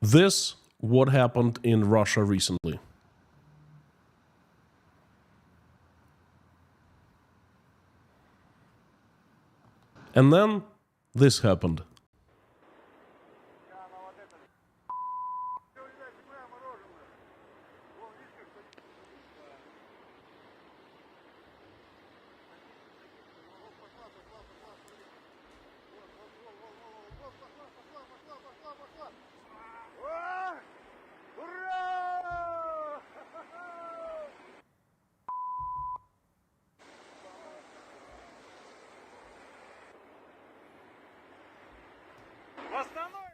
This what happened in Russia recently. And then this happened.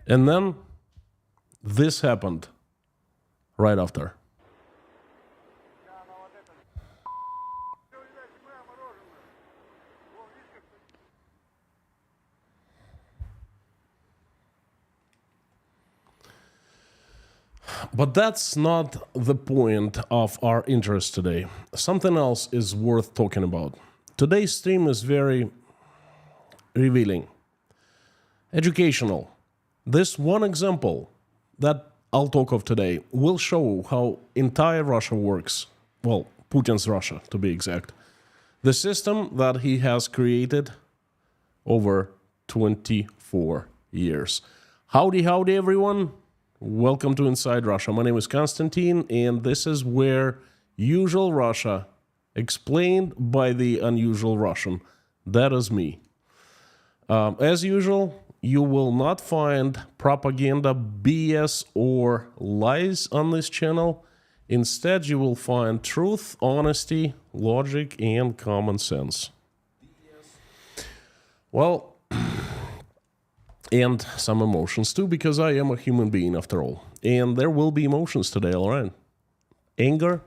And then this happened right after. But that's not the point of our interest today. Something else is worth talking about. Today's stream is very revealing, educational. This one example that I'll talk of today will show how entire Russia works. Well, Putin's Russia, to be exact. The system that he has created over 24 years. Howdy, everyone. Welcome to Inside Russia. My name is Konstantin, and this is where usual Russia explained by the unusual Russian. That is me. As usual, you will not find propaganda, BS, or lies on this channel. Instead, you will find truth, honesty, logic, and common sense. Well, and some emotions too, because I am a human being after all. And there will be emotions today, all right? Anger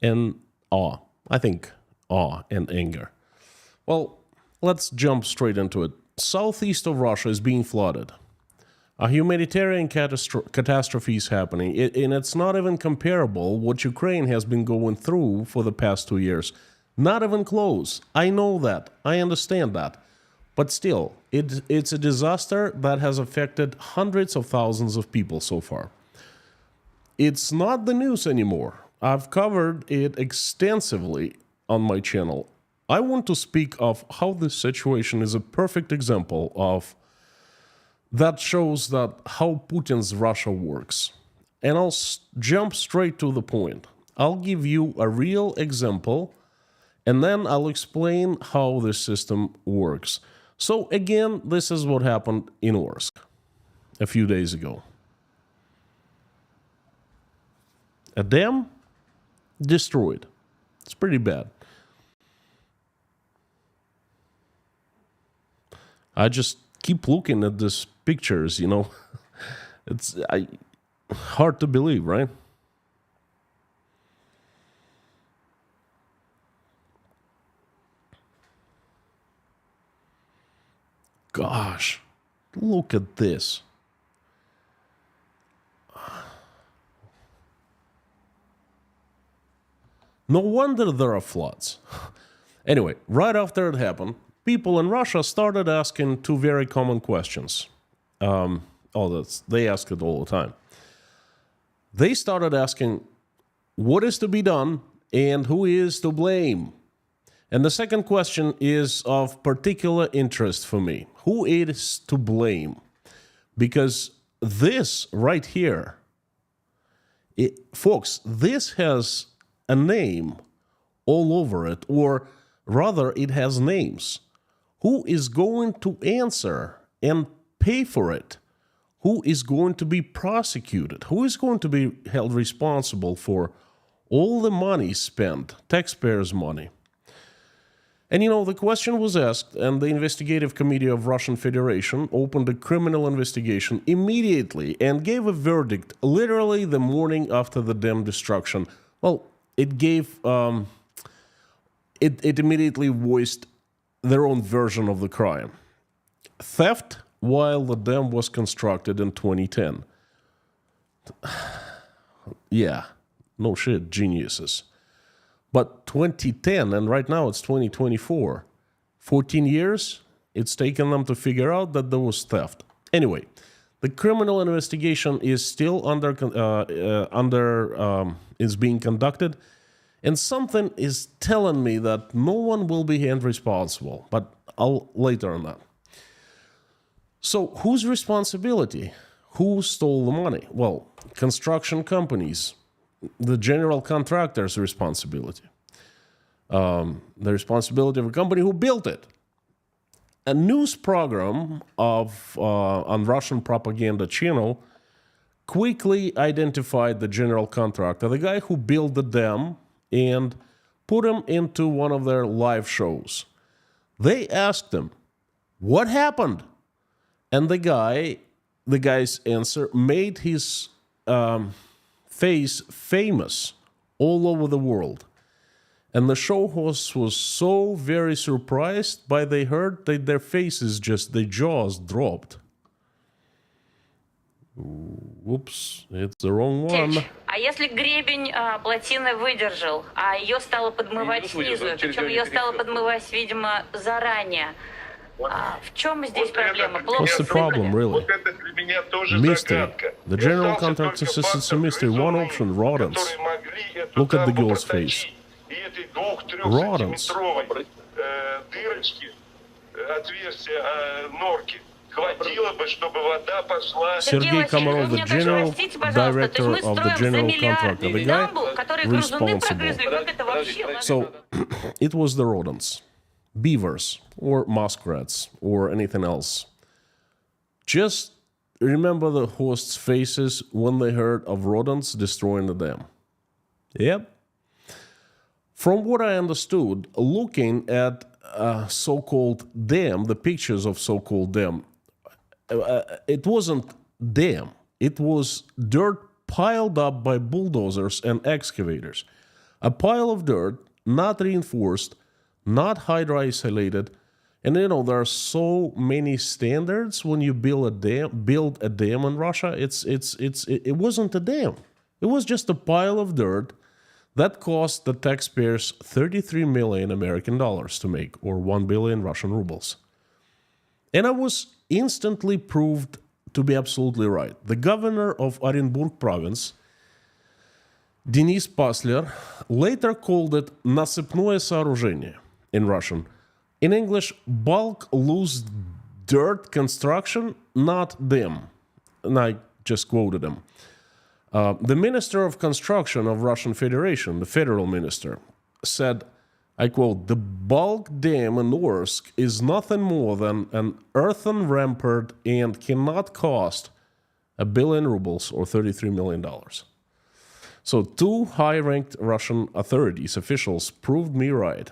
and awe. I think awe and anger. Well, let's jump straight into it. Southeast of Russia is being flooded. A humanitarian catastrophe is happening, and it's not even comparable what Ukraine has been going through for the past 2 years. Not even close. I know that. I understand that. But still, it's a disaster that has affected hundreds of thousands of people so far. It's not the news anymore. I've covered it extensively on my channel. I want to speak of how this situation is a perfect example of that shows that how Putin's Russia works. And I'll jump straight to the point. I'll give you a real example, and then I'll explain how this system works. So again, this is what happened in Orsk a few days ago. A dam destroyed. It's pretty bad. I just keep looking at these pictures, you know. It's hard to believe, right? Gosh, look at this. No wonder there are floods. Anyway, right after it happened, people in Russia started asking two very common questions. They ask it all the time. They started asking, what is to be done and who is to blame? And the second question is of particular interest for me. Who is to blame? Because this right here, folks, this has a name all over it, or rather it has names. Who is going to answer and pay for it? Who is going to be prosecuted? Who is going to be held responsible for all the money spent, taxpayers' money? And you know, the question was asked, and the investigative committee of Russian Federation opened a criminal investigation immediately and gave a verdict literally the morning after the dam destruction. Well, it gave, it immediately voiced their own version of the crime. Theft while the dam was constructed in 2010. Yeah, no shit, geniuses. But 2010, and right now it's 2024. 14 years, it's taken them to figure out that there was theft. Anyway, The criminal investigation is still is being conducted, and something is telling me that no one will be held responsible. But I'll later on that. So whose responsibility? Who stole the money? Well, construction companies, the general contractor's responsibility. The responsibility of a company who built it. A news program on Russian propaganda channel quickly identified the general contractor, the guy who built the dam, and put him into one of their live shows. They asked him, "What happened?" And the guy's answer made his face famous all over the world. And the show host was so very surprised by they heard that their faces their jaws dropped. Whoops, it's the wrong one. А если гребень плотины выдержал, а ее стало подмывать снизу, причем ее стало подмывать, видимо, заранее. В чем здесь проблема? What's the problem, really? Mystery. The general contractor says it's a mystery. One option, rodents. Look at the girl's face. Rodents. Sergei Komarov, the general director of the general contractor, the guy responsible. So it was the rodents, beavers, or muskrats, or anything else. Just remember the hosts' faces when they heard of rodents destroying the dam. Yep. From what I understood, looking at so-called dam, the pictures of so-called dam, it wasn't dam. It was dirt piled up by bulldozers and excavators. A pile of dirt, not reinforced, not hydro-isolated. And there are so many standards when you build a dam in Russia. It wasn't a dam. It was just a pile of dirt that cost the taxpayers 33 million American dollars to make, or 1 billion Russian rubles. And I was instantly proved to be absolutely right. The governor of Orenburg province, Denis Pasler, later called it «насыпное сооружение» in Russian. In English, bulk loose dirt construction, not dam. And I just quoted him. The Minister of Construction of Russian Federation, the federal minister, said, I quote, "The bulk dam in Orsk is nothing more than an earthen rampart and cannot cost 1 billion rubles or $33 million. So two high-ranked Russian authorities, officials, proved me right.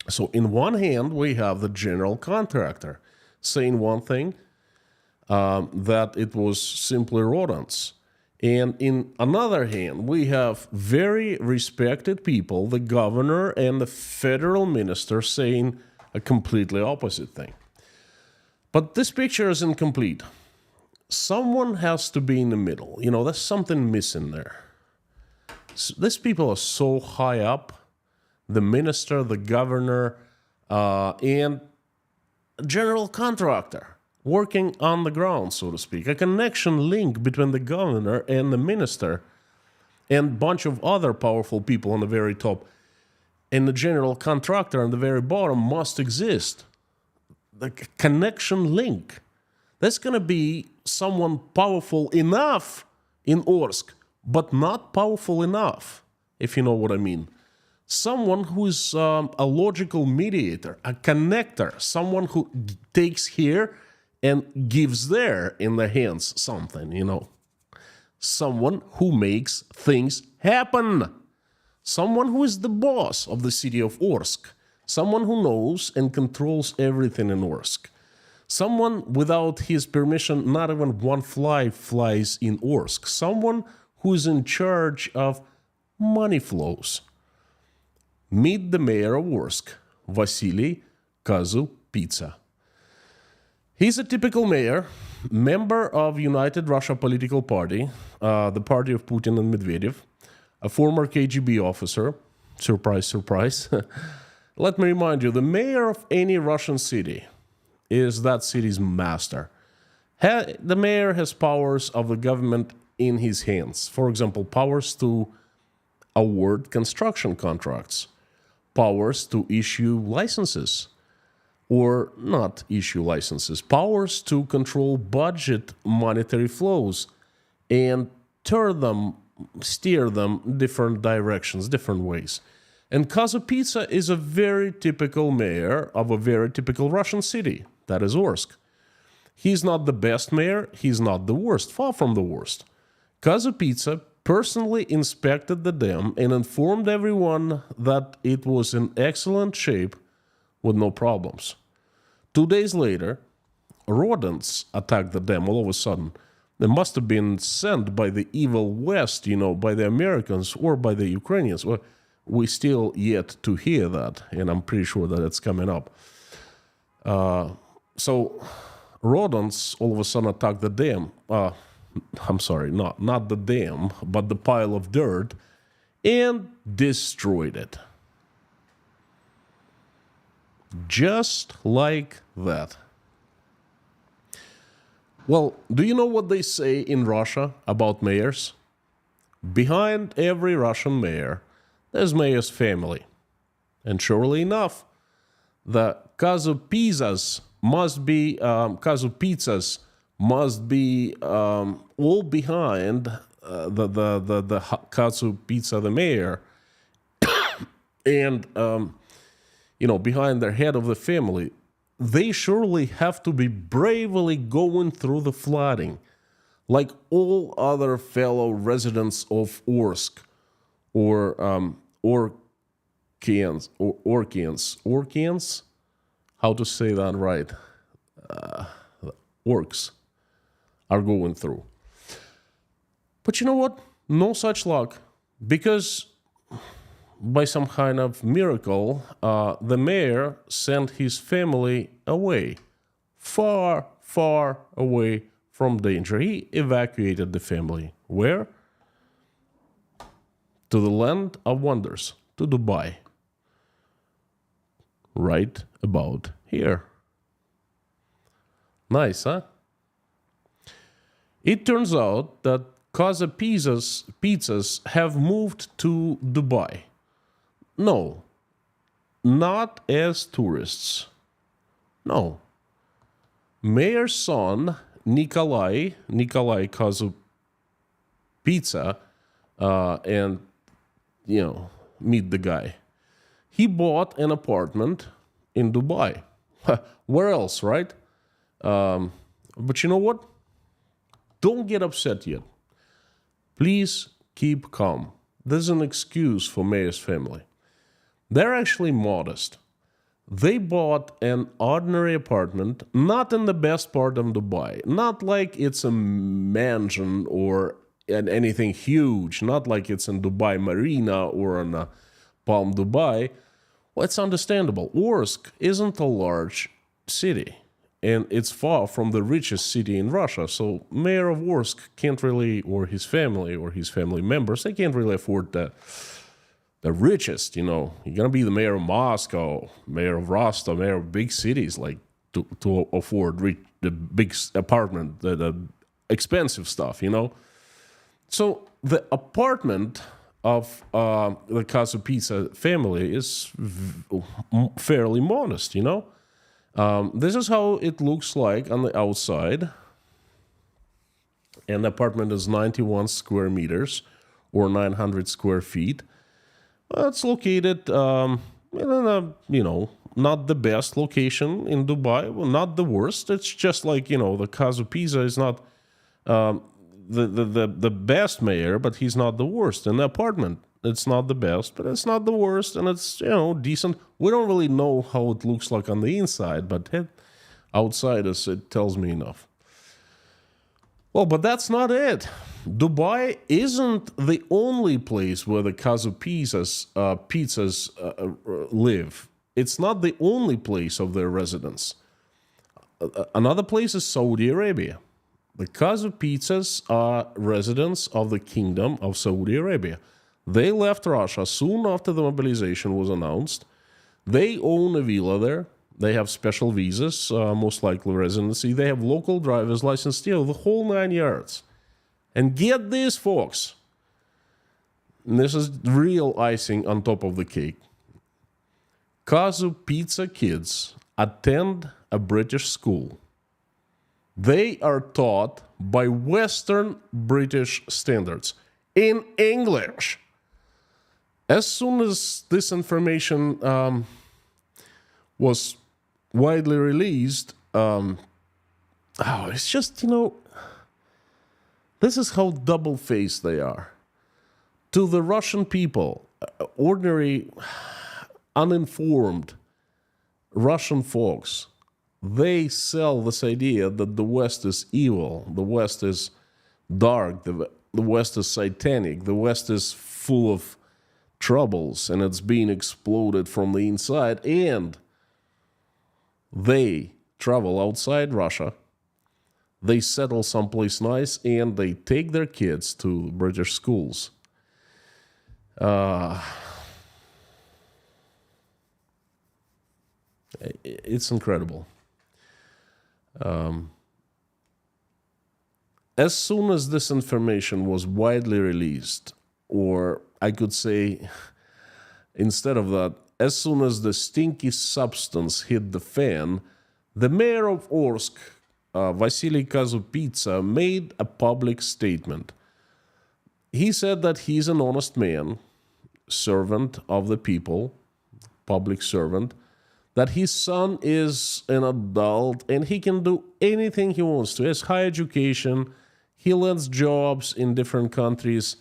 So in one hand, we have the general contractor saying one thing, that it was simply rodents. And in another hand, we have very respected people, the governor and the federal minister, saying a completely opposite thing. But this picture is incomplete. Someone has to be in the middle. There's something missing there. These people are so high up, the minister, the governor, and general contractor, working on the ground, so to speak. A connection link between the governor and the minister and a bunch of other powerful people on the very top. And the general contractor on the very bottom must exist. The connection link. That's going to be someone powerful enough in Orsk, but not powerful enough, if you know what I mean. Someone who's a logical mediator, a connector, someone who takes here and gives there in the hands something, Someone who makes things happen. Someone who is the boss of the city of Orsk. Someone who knows and controls everything in Orsk. Someone without his permission, not even one fly flies in Orsk. Someone who is in charge of money flows. Meet the mayor of Orsk, Vasily Kazu-Pizza. He's a typical mayor, member of United Russia Political Party, the party of Putin and Medvedev, a former KGB officer. Surprise, surprise. Let me remind you, the mayor of any Russian city is that city's master. The mayor has powers of the government in his hands. For example, powers to award construction contracts, powers to issue licenses or not issue licenses, powers to control budget monetary flows and steer them different directions, different ways. And Kazupitsa is a very typical mayor of a very typical Russian city, that is Orsk. He's not the best mayor, he's not the worst, far from the worst. Kazupitsa personally inspected the dam and informed everyone that it was in excellent shape with no problems. 2 days later, rodents attacked the dam all of a sudden. They must have been sent by the evil West, by the Americans or by the Ukrainians. Well, we still yet to hear that, and I'm pretty sure that it's coming up. So rodents all of a sudden attacked the dam. I'm sorry, not the dam, but the pile of dirt, and destroyed it. Just like that. Well, do you know what they say in Russia about mayors? Behind every Russian mayor, there's mayor's family. And surely enough, the Kazupitsas must be all behind the Kazupitsa, the mayor, and behind their head of the family. They surely have to be bravely going through the flooding, like all other fellow residents of Orsk, or Orkians, how to say that right? Orks are going through. But you know what? No such luck, because by some kind of miracle, the mayor sent his family away, far, far away from danger. He evacuated the family. Where? To the land of wonders, to Dubai. Right about here. Nice, huh? It turns out that Kazupitsas have moved to Dubai. No, not as tourists. No. Mayor's son, Nikolai Kazupitsa, and, meet the guy. He bought an apartment in Dubai. Where else, right? But you know what? Don't get upset yet. Please keep calm. There's an excuse for mayor's family. They're actually modest. They bought an ordinary apartment, not in the best part of Dubai, not like it's a mansion or anything huge, not like it's in Dubai Marina or in Palm Dubai. Well, it's understandable. Orsk isn't a large city, and it's far from the richest city in Russia, so mayor of Orsk can't really, or his family members, they can't really afford the richest, You're going to be the mayor of Moscow, mayor of Rostov, mayor of big cities, like to afford the big apartment, the expensive stuff, So the apartment of the Kazupitsa family is fairly modest, This is how it looks like on the outside. And the apartment is 91 square meters or 900 square feet. It's located in a, not the best location in Dubai, well, not the worst. It's just like, the Kazupitsa is not the best mayor, but he's not the worst. And the apartment, it's not the best, but it's not the worst, and it's, decent. We don't really know how it looks like on the inside, but outside us, it tells me enough. Well, but that's not it. Dubai isn't the only place where the Kazupitsas live. It's not the only place of their residence. Another place is Saudi Arabia. The Kazupitsas are residents of the Kingdom of Saudi Arabia. They left Russia soon after the mobilization was announced. They own a villa there. They have special visas, most likely residency. They have local driver's license, still the whole 9 yards. And get this, folks. And this is real icing on top of the cake. Kazu Pizza kids attend a British school. They are taught by Western British standards in English. As soon as this information was widely released, it's just, this is how double-faced they are. To the Russian people, ordinary, uninformed Russian folks, they sell this idea that the West is evil, the West is dark, the West is satanic, the West is full of troubles, and it's being exploded from the inside, and they travel outside Russia, they settle someplace nice, and they take their kids to British schools. It's incredible. As soon as this information was widely released, or I could say, instead of that, as soon as the stinky substance hit the fan, the mayor of Orsk, Vasily Kazupitsa, made a public statement. He said that he's an honest man, servant of the people, public servant, that his son is an adult and he can do anything he wants to. He has high education, he lands jobs in different countries,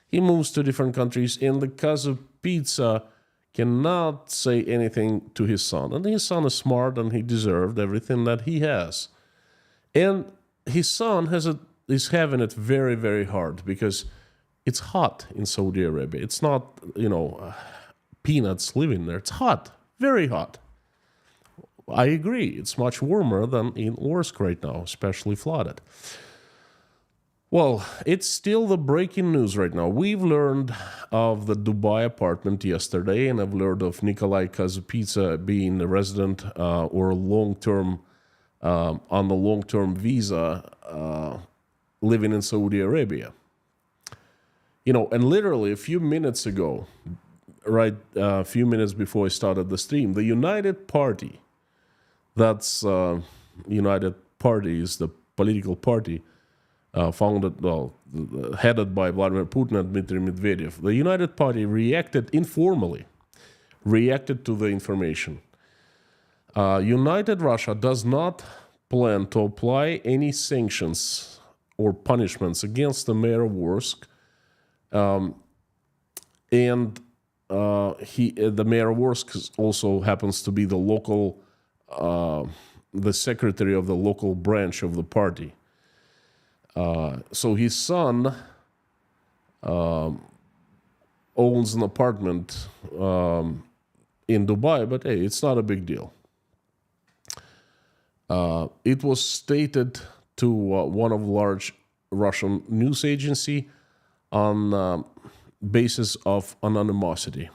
he moves to different countries, and the Kazupitsa cannot say anything to his son. And his son is smart and he deserved everything that he has. And his son is having it very, very hard because it's hot in Saudi Arabia. It's not, peanuts living there. It's hot, very hot. I agree. It's much warmer than in Orsk right now, especially flooded. Well, it's still the breaking news right now. We've learned of the Dubai apartment yesterday, and I've learned of Nikolai Kazupitsa being a resident or long-term on the long-term visa living in Saudi Arabia. And literally a few minutes ago, a few minutes before I started the stream, the United Party, that's United Party is the political party headed by Vladimir Putin and Dmitry Medvedev. The United Party informally reacted to the information. United Russia does not plan to apply any sanctions or punishments against the mayor of Orsk. The mayor of Orsk also happens to be the local, the secretary of the local branch of the party. So his son owns an apartment in Dubai, but hey, it's not a big deal. It was stated to one of large Russian news agency on basis of anonymity.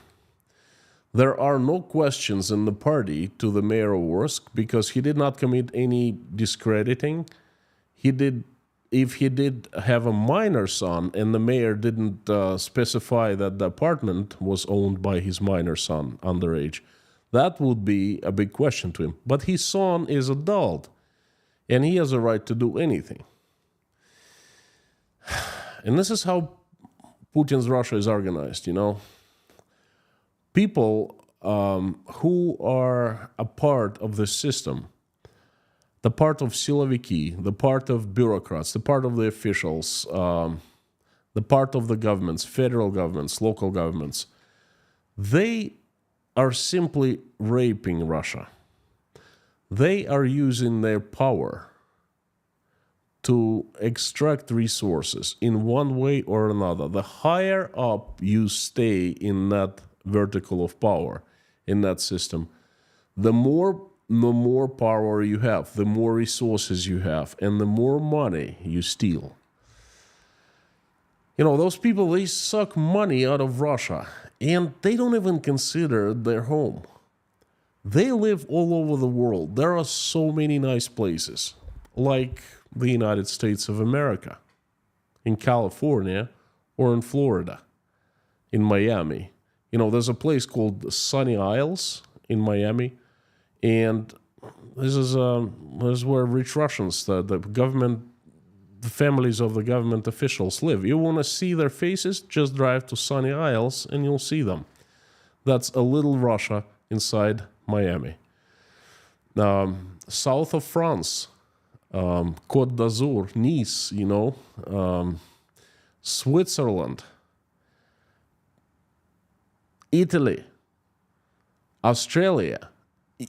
There are no questions in the party to the mayor of Orsk because he did not commit any discrediting. If he did have a minor son and the mayor didn't specify that the apartment was owned by his minor son, underage, that would be a big question to him. But his son is adult and he has a right to do anything. And this is how Putin's Russia is organized, People who are a part of the system, the part of siloviki, the part of bureaucrats, the part of the officials, the part of the governments, federal governments, local governments, they are simply raping Russia. They are using their power to extract resources in one way or another. The higher up you stay in that vertical of power, in that system, the more power you have, the more resources you have, and the more money you steal. Those people, they suck money out of Russia, and they don't even consider their home. They live all over the world. There are so many nice places, like the United States of America, in California, or in Florida, in Miami. There's a place called Sunny Isles in Miami, and this is where rich Russians, the families of the government officials live. You want to see their faces? Just drive to Sunny Isles and you'll see them. That's a little Russia inside Miami. South of France, Côte d'Azur, Nice, Switzerland, Italy, Australia,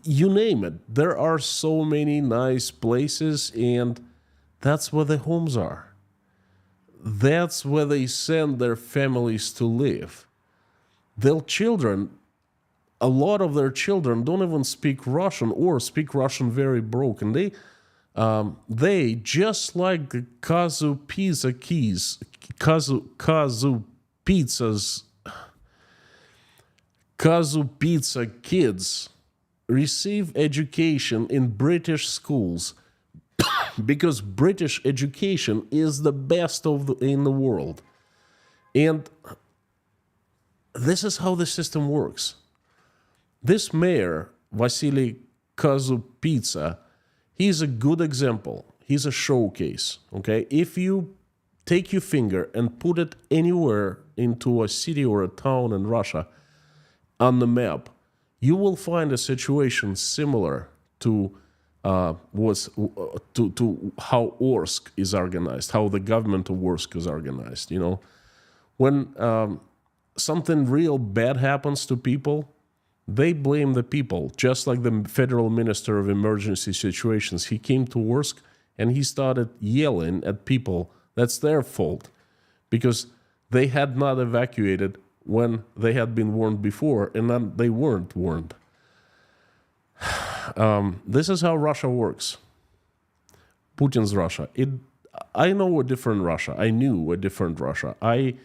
you name it. There are so many nice places, and that's where the homes are. That's where they send their families to live. Their children, a lot of their children don't even speak Russian or speak Russian very broken. They just like the Kazu Pizza kids receive education in British schools because British education is the best in the world. And this is how the system works. This mayor, Vasily Kazupitsa, he's a good example. He's a showcase, okay? If you take your finger and put it anywhere into a city or a town in Russia on the map, you will find a situation similar to how Orsk is organized, how the government of Orsk is organized. When something real bad happens to people, they blame the people, just like the federal minister of emergency situations. He came to Orsk and he started yelling at people. That's their fault because they had not evacuated when they had been warned before, and then they weren't warned. This is how Russia works. Putin's Russia. I know a different Russia. I knew a different Russia. I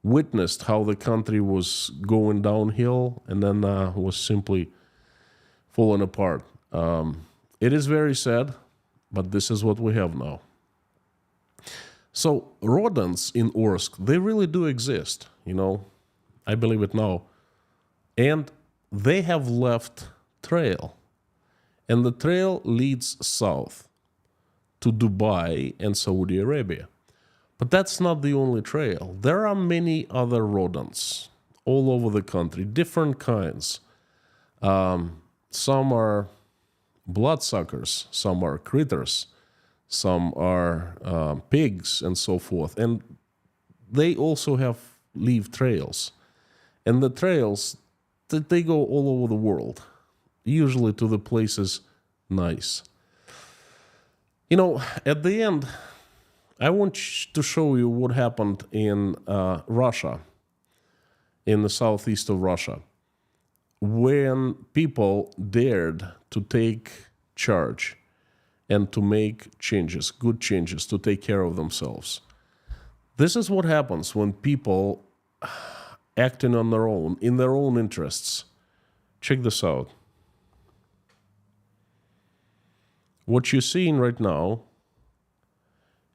witnessed how the country was going downhill and then was simply falling apart. It is very sad, but this is what we have now. So rodents in Orsk, they really do exist, I believe it now. And they have left trail. And the trail leads south to Dubai and Saudi Arabia. But that's not the only trail. There are many other rodents all over the country, different kinds. Some are bloodsuckers, some are critters, some are pigs, and so forth. And they also leave trails. And the trails, they go all over the world, usually to the places nice. At the end, I want to show you what happened in Russia, in the southeast of Russia, when people dared to take charge and to make changes, good changes, to take care of themselves. This is what happens when people acting on their own, in their own interests. Check this out. What you're seeing right now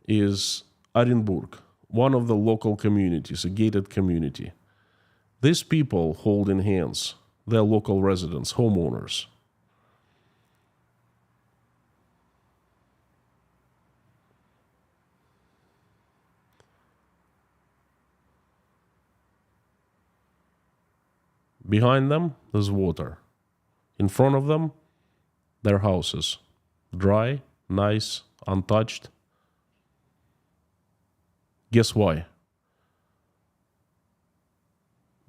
is Orenburg, one of the local communities, a gated community. These people hold in hands their local residents, homeowners. Behind them, there's water. In front of them, their houses. Dry, nice, untouched. Guess why?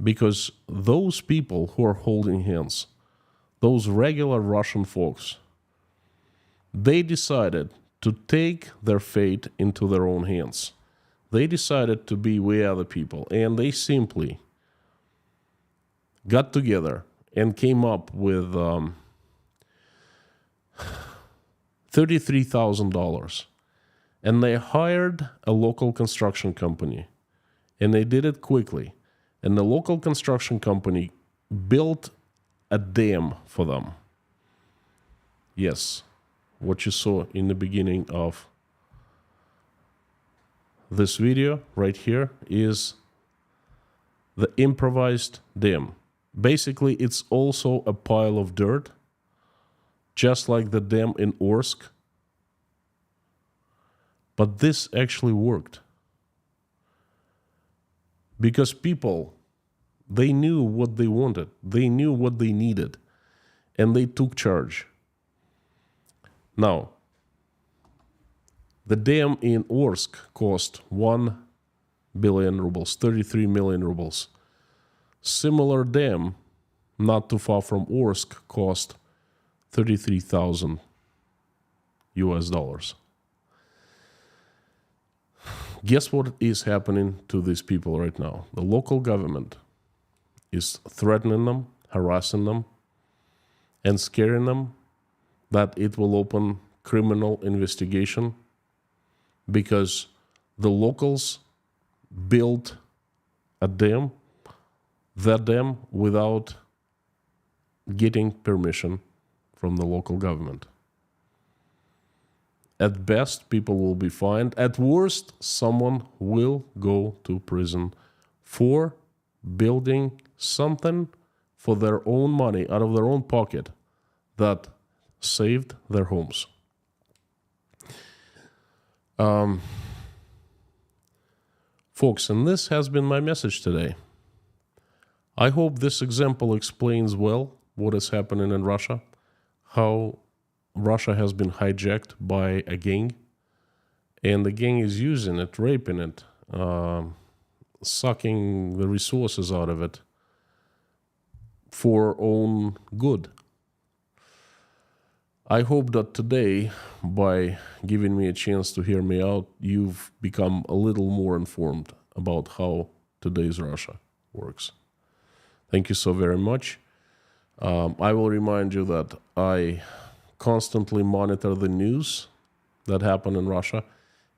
Because those people who are holding hands, those regular Russian folks, they decided to take their fate into their own hands. They decided to be we are the people, and they simply got together and came up with $33,000. And they hired a local construction company. And they did it quickly. And the local construction company built a dam for them. Yes, what you saw in the beginning of this video right here is the improvised dam. Basically, it's also a pile of dirt, just like the dam in Orsk. But this actually worked. Because people, they knew what they wanted. They knew what they needed. And they took charge. Now, the dam in Orsk cost 1 billion rubles, 33 million rubles. Similar dam, not too far from Orsk, cost 33,000 US dollars. Guess what is happening to these people right now? The local government is threatening them, harassing them, and scaring them that it will open criminal investigation because the locals built a dam, that dam, without getting permission from the local government. At best, people will be fined. At worst, someone will go to prison for building something for their own money, out of their own pocket, that saved their homes. Folks, and this has been my message today. I hope this example explains well what is happening in Russia, how Russia has been hijacked by a gang, and the gang is using it, raping it, sucking the resources out of it for own good. I hope that today, by giving me a chance to hear me out, you've become a little more informed about how today's Russia works. Thank you so very much. I will remind you that I constantly monitor the news that happen in Russia,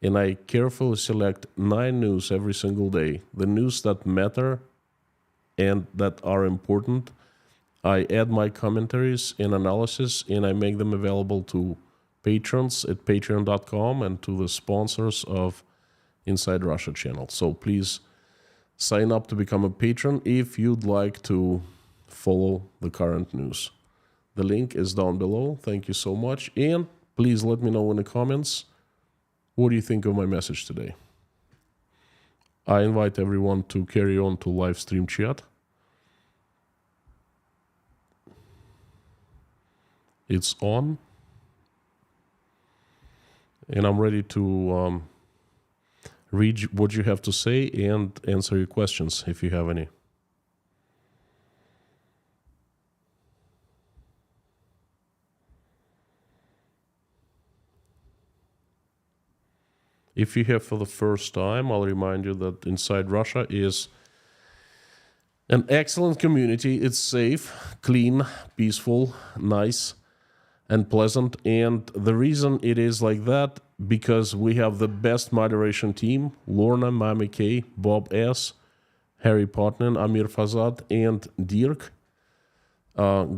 and I carefully select 9 news every single day. The news that matter and that are important, I add my commentaries and analysis, and I make them available to patrons at patreon.com and to the sponsors of Inside Russia channel. So please sign up to become a patron if you'd like to follow the current news. The link is down below. Thank you so much. And please let me know in the comments, what do you think of my message today? I invite everyone to carry on to live stream chat. It's on. And I'm ready to read what you have to say and answer your questions if you have any. If you're here for the first time, I'll remind you that Inside Russia is an excellent community. It's safe, clean, peaceful, nice, and pleasant. And the reason it is like that, because we have the best moderation team: Lorna, Mami K, Bob S, Harry Potnin, Amir Fazad, and Dirk.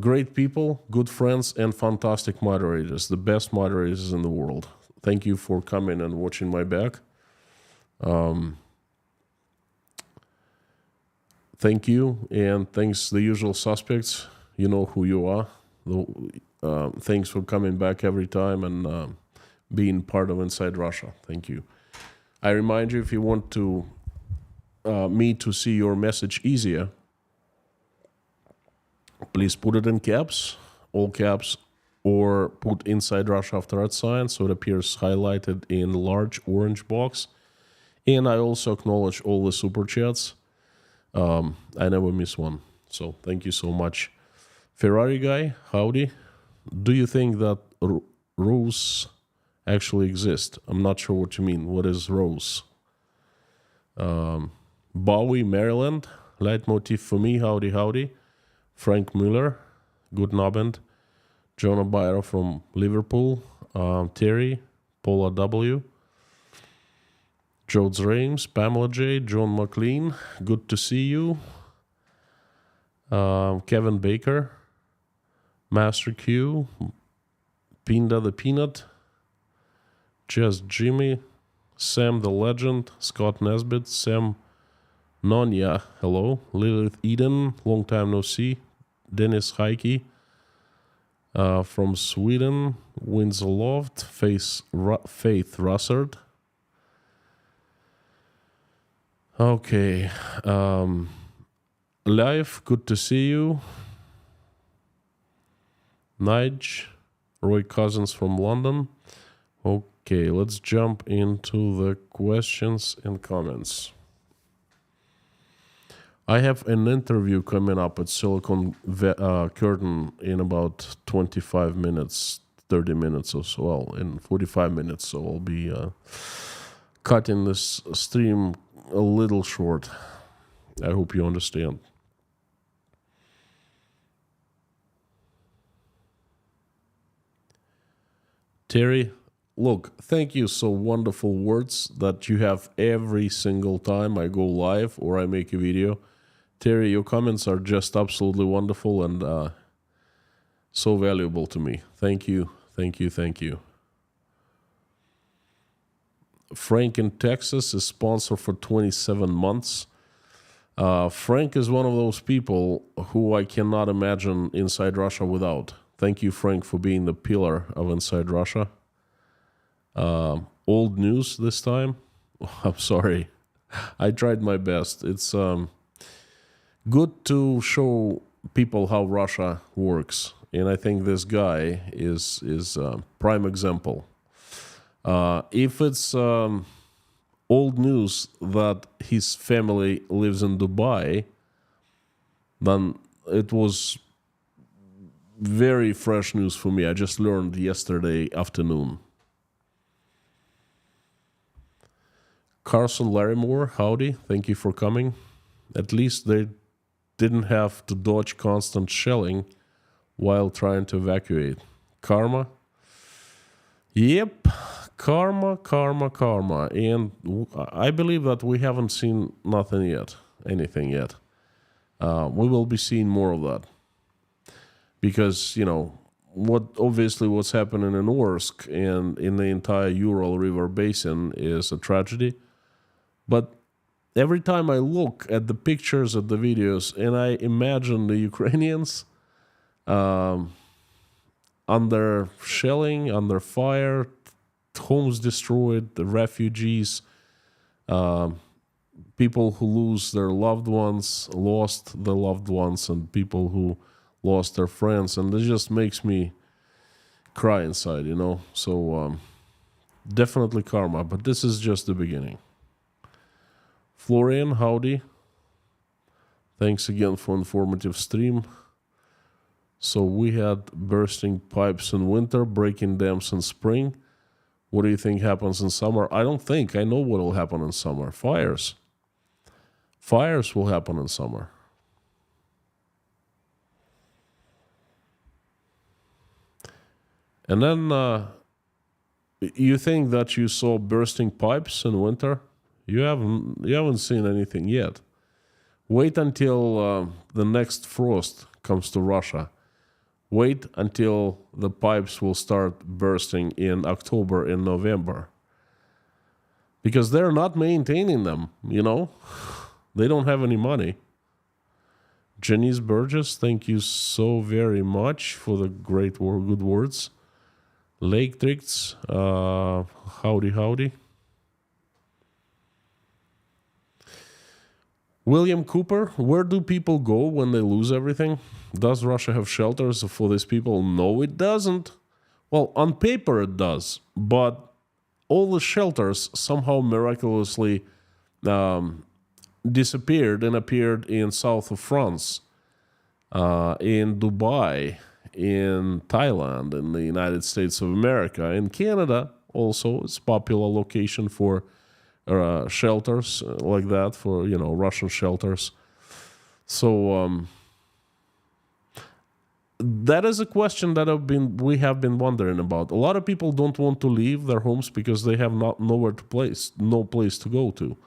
Great people, good friends, and fantastic moderators, the best moderators in the world. Thank you for coming and watching my back. Thank you, and thanks the usual suspects. You know who you are. Thanks for coming back every time and being part of Inside Russia. Thank you. I remind you, if you want to me to see your message easier, please put it in caps, all caps, or put Inside Russia after that sign so it appears highlighted in large orange box. And I also acknowledge all the super chats. I never miss one. So thank you so much. Ferrari guy, howdy. Do you think that Rose actually exist? I'm not sure what you mean. What is Rose? Bowie, Maryland. Leitmotiv for me, howdy, howdy. Frank Muller, good Nabend. Jonah Byra from Liverpool. Terry, Paula W. Jodes Reims, Pamela J, John McLean, good to see you. Kevin Baker, Master Q, Pinda the Peanut, Just Jimmy, Sam the Legend, Scott Nesbitt, Sam Nonya, hello, Lilith Eden, long time no see, Dennis Heike, from Sweden, Windsor Loft, Faith Russard. Okay, Live, good to see you. Nige, Roy Cousins from London. Okay, let's jump into the questions and comments. I have an interview coming up at Silicon Curtain in about 25 minutes, 30 minutes as well, in 45 minutes. So I'll be cutting this stream a little short. I hope you understand. Terry, look, thank you so wonderful words that you have every single time I go live or I make a video. Terry, your comments are just absolutely wonderful and so valuable to me. Thank you, thank you, thank you. Frank in Texas is sponsored for 27 months. Frank is one of those people who I cannot imagine Inside Russia without. Thank you, Frank, for being the pillar of Inside Russia. Old news this time. I'm sorry. I tried my best. It's good to show people how Russia works. And I think this guy is a prime example. If it's old news that his family lives in Dubai, then it was very fresh news for me. I just learned yesterday afternoon. Carson Larrymore, howdy. Thank you for coming. At least they didn't have to dodge constant shelling while trying to evacuate. Karma? Yep. Karma. And I believe that we haven't seen anything yet. We will be seeing more of that. Because, what's happening in Orsk and in the entire Ural River Basin is a tragedy. But every time I look at the pictures, at the videos, and I imagine the Ukrainians under shelling, under fire, homes destroyed, the refugees, people who lost their loved ones, and people who lost their friends, and it just makes me cry inside, So definitely karma, but this is just the beginning. Florian, howdy. Thanks again for informative stream. So we had bursting pipes in winter, breaking dams in spring. What do you think happens in summer? I don't think. I know what will happen in summer. Fires. Fires will happen in summer. And then you think that you saw bursting pipes in winter? You haven't seen anything yet. Wait until the next frost comes to Russia. Wait until the pipes will start bursting in October and November. Because they're not maintaining them, They don't have any money. Janice Burgess, thank you so very much for the good words. Lake Tricks, howdy. William Cooper, where do people go when they lose everything? Does Russia have shelters for these people? No, it doesn't. Well, on paper it does, but all the shelters somehow miraculously disappeared and appeared in south of France, in Dubai, in Thailand, in the United States of America, in Canada also. It's a popular location for shelters like that, for Russian shelters. So that is a question that we have been wondering about. A lot of people don't want to leave their homes because they have no place to go to.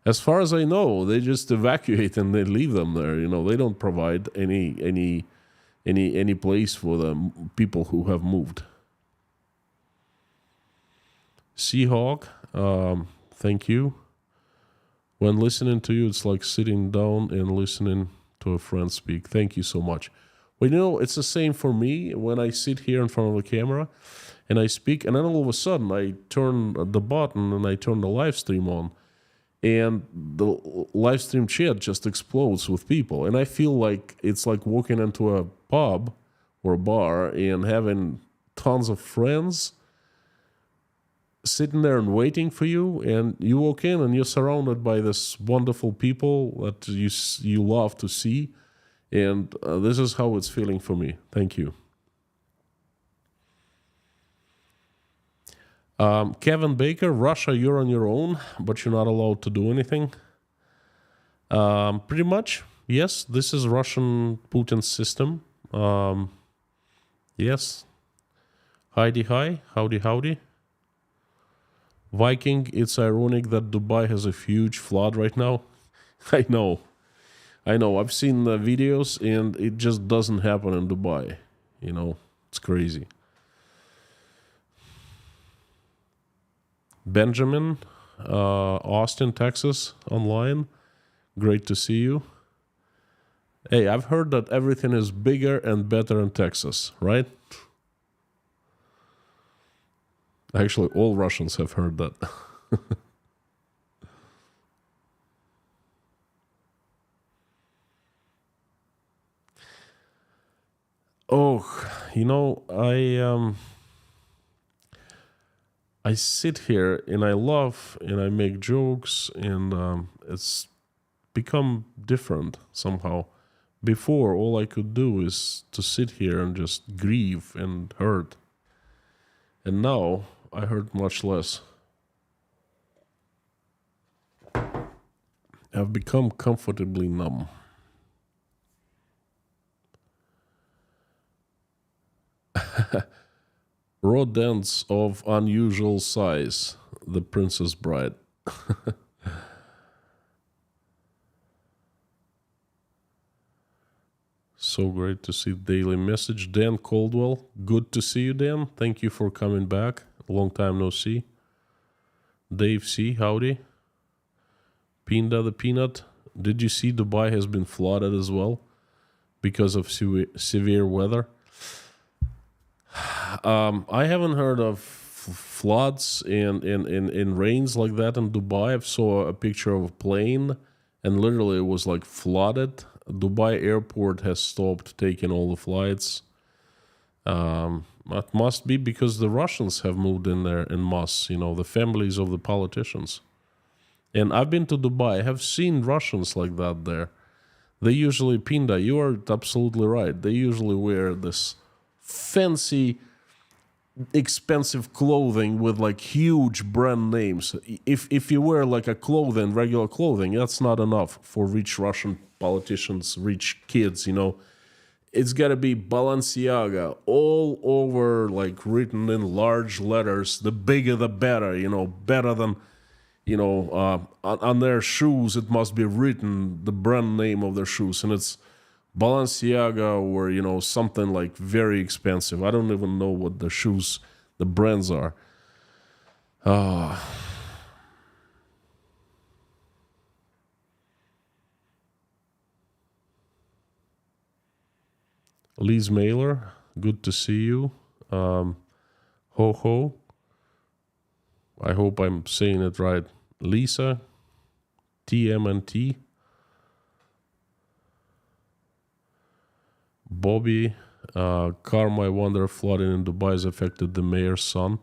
As far as I know, they just evacuate and they leave them there. They don't provide any any place for the people who have moved. Seahawk, thank you. When listening to you, it's like sitting down and listening to a friend speak. Thank you so much. Well, you know, it's the same for me when I sit here in front of the camera and I speak, and then all of a sudden I turn the button and I turn the live stream on, and the live stream chat just explodes with people. And I feel like it's like walking into a pub or a bar and having tons of friends sitting there and waiting for you, and you walk in and you're surrounded by this wonderful people that you love to see, and this is how it's feeling for me. Thank you. Kevin Baker, Russia, you're on your own, but you're not allowed to do anything. Pretty much, yes, this is Russian Putin's system. Yes. Heidi, hi. Howdy, howdy. Viking, it's ironic that Dubai has a huge flood right now. I know. I've seen the videos, and it just doesn't happen in Dubai. You know, it's crazy. Benjamin, Austin, Texas, online. Great to see you. Hey, I've heard that everything is bigger and better in Texas, right? Actually, all Russians have heard that. Oh, you know, I sit here and I laugh and I make jokes, and it's become different somehow. Before, all I could do is to sit here and just grieve and hurt. And now I hurt much less. I've become comfortably numb. Rodents of unusual size, the Princess Bride. So great to see daily message. Dan Caldwell, good to see you, Dan. Thank you for coming back. Long time no see. Dave C, howdy. Pinda the Peanut, did you see Dubai has been flooded as well because of severe weather? I haven't heard of floods and rains like that in Dubai. I saw a picture of a plane, and literally it was like flooded. Dubai airport has stopped taking all the flights. That must be because the Russians have moved in there en masse, you know, the families of the politicians. And I've been to Dubai. I have seen Russians like that there. They usually, Pinda, you are absolutely right. They usually wear this fancy, expensive clothing with like huge brand names. If you wear like a clothing, regular clothing, that's not enough for rich Russian politicians, rich kids, you know. It's got to be Balenciaga all over, like written in large letters. The bigger the better, you know, better than, you know, on their shoes it must be written the brand name of their shoes, and it's Balenciaga or, you know, something like very expensive. I don't even know what the shoes, the brands are. Liz Mailer, good to see you. Ho Ho, I hope I'm saying it right. Lisa, TMNT. Bobby, Karma, I wonder if flooding in Dubai has affected the mayor's son.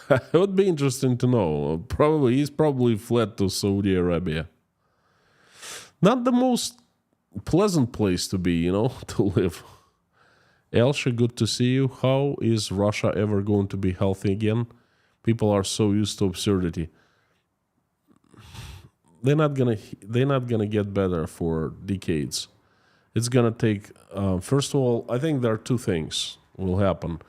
It would be interesting to know. He's probably fled to Saudi Arabia. Not the most pleasant place to be, you know, to live. Elsha, good to see you. How is Russia ever going to be healthy again? People are so used to absurdity. They're not gonna get better for decades. It's gonna take. First of all, I think there are two things will happen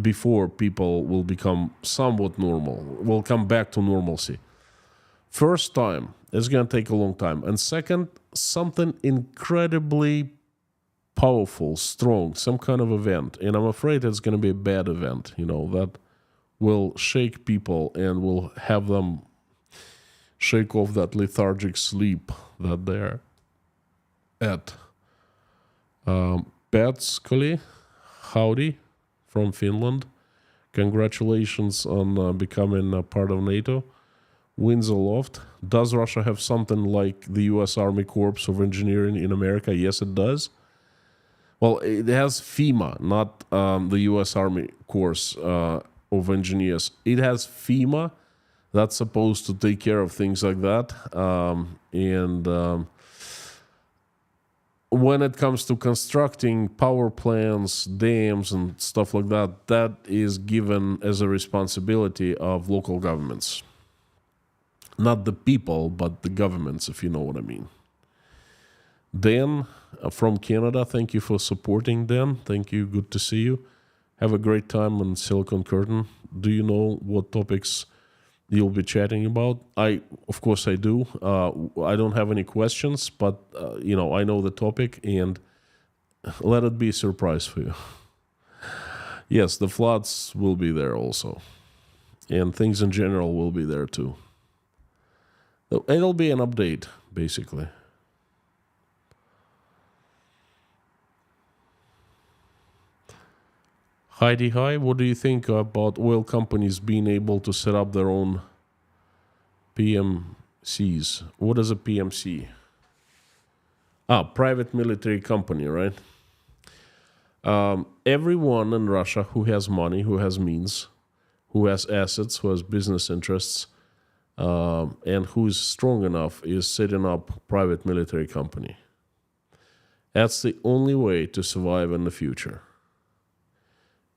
before people will become somewhat normal. Will come back to normalcy. First time, it's gonna take a long time, and second, something incredibly powerful, strong, some kind of event. And I'm afraid it's going to be a bad event, that will shake people and will have them shake off that lethargic sleep that they're at. Petskoli, howdy, from Finland. Congratulations on becoming a part of NATO. Wins aloft. Does Russia have something like the U.S. Army Corps of Engineering in America? Yes, it does. Well, it has FEMA, not the U.S. Army Corps of Engineers. It has FEMA that's supposed to take care of things like that. When it comes to constructing power plants, dams, and stuff like that, that is given as a responsibility of local governments. Not the people, but the governments, if you know what I mean. Dan from Canada, thank you for supporting, Dan. Thank you. Good to see you. Have a great time on Silicon Curtain. Do you know what topics you'll be chatting about? Of course I do. I don't have any questions, but I know the topic, and let it be a surprise for you. Yes, the floods will be there also, and things in general will be there too. It'll be an update, basically. Heidi, hi. What do you think about oil companies being able to set up their own PMCs? What is a PMC? Private military company, right? Everyone in Russia who has money, who has means, who has assets, who has business interests, and who is strong enough is setting up private military company. That's the only way to survive in the future.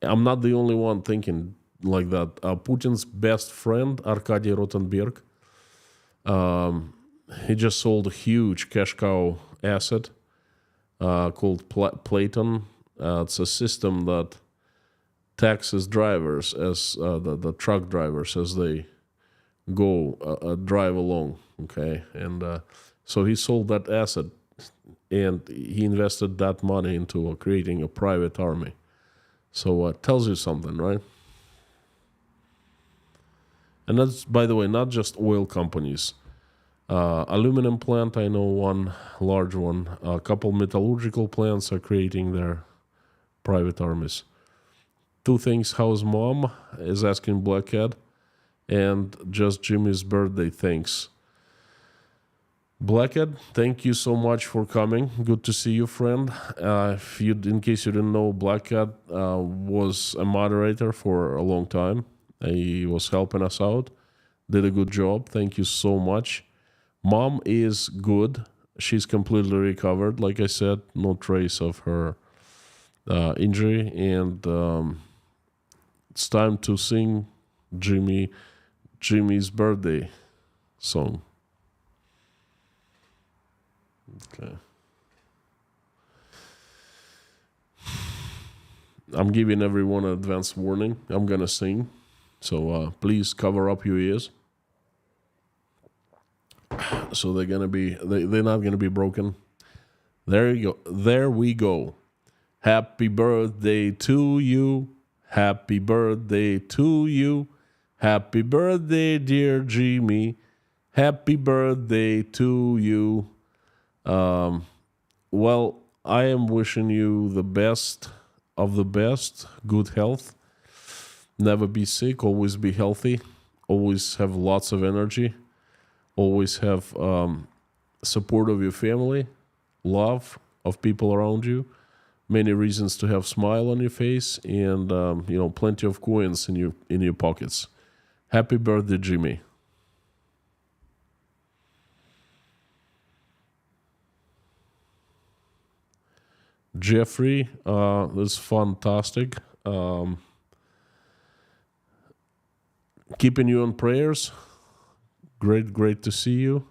I'm not the only one thinking like that. Putin's best friend, Arkady Rotenberg, he just sold a huge cash cow asset called Platon. It's a system that taxes drivers as the truck drivers as they go drive along. Okay, and so he sold that asset, and he invested that money into creating a private army. So it tells you something, right? And that's, by the way, not just oil companies. Aluminum plant, I know one large one. A couple metallurgical plants are creating their private armies. Two things. How's mom? Is asking Black Cat. And just Jimmy's birthday, thanks. Blackhead, thank you so much for coming. Good to see you, friend. In case you didn't know, Blackhead was a moderator for a long time. He was helping us out. Did a good job. Thank you so much. Mom is good. She's completely recovered. Like I said, no trace of her injury. And it's time to sing Jimmy's birthday song. Okay. I'm giving everyone an advance warning. I'm gonna sing, so please cover up your ears. So they're not gonna be broken. There you go. There we go. Happy birthday to you. Happy birthday to you. Happy birthday, dear Jimmy. Happy birthday to you. Well, I am wishing you the best of the best, good health. Never be sick, always be healthy, always have lots of energy, always have support of your family, love of people around you, many reasons to have smile on your face, and plenty of coins in your pockets. Happy birthday, Jimmy. Jeffrey, that's fantastic. Keeping you in prayers. Great to see you.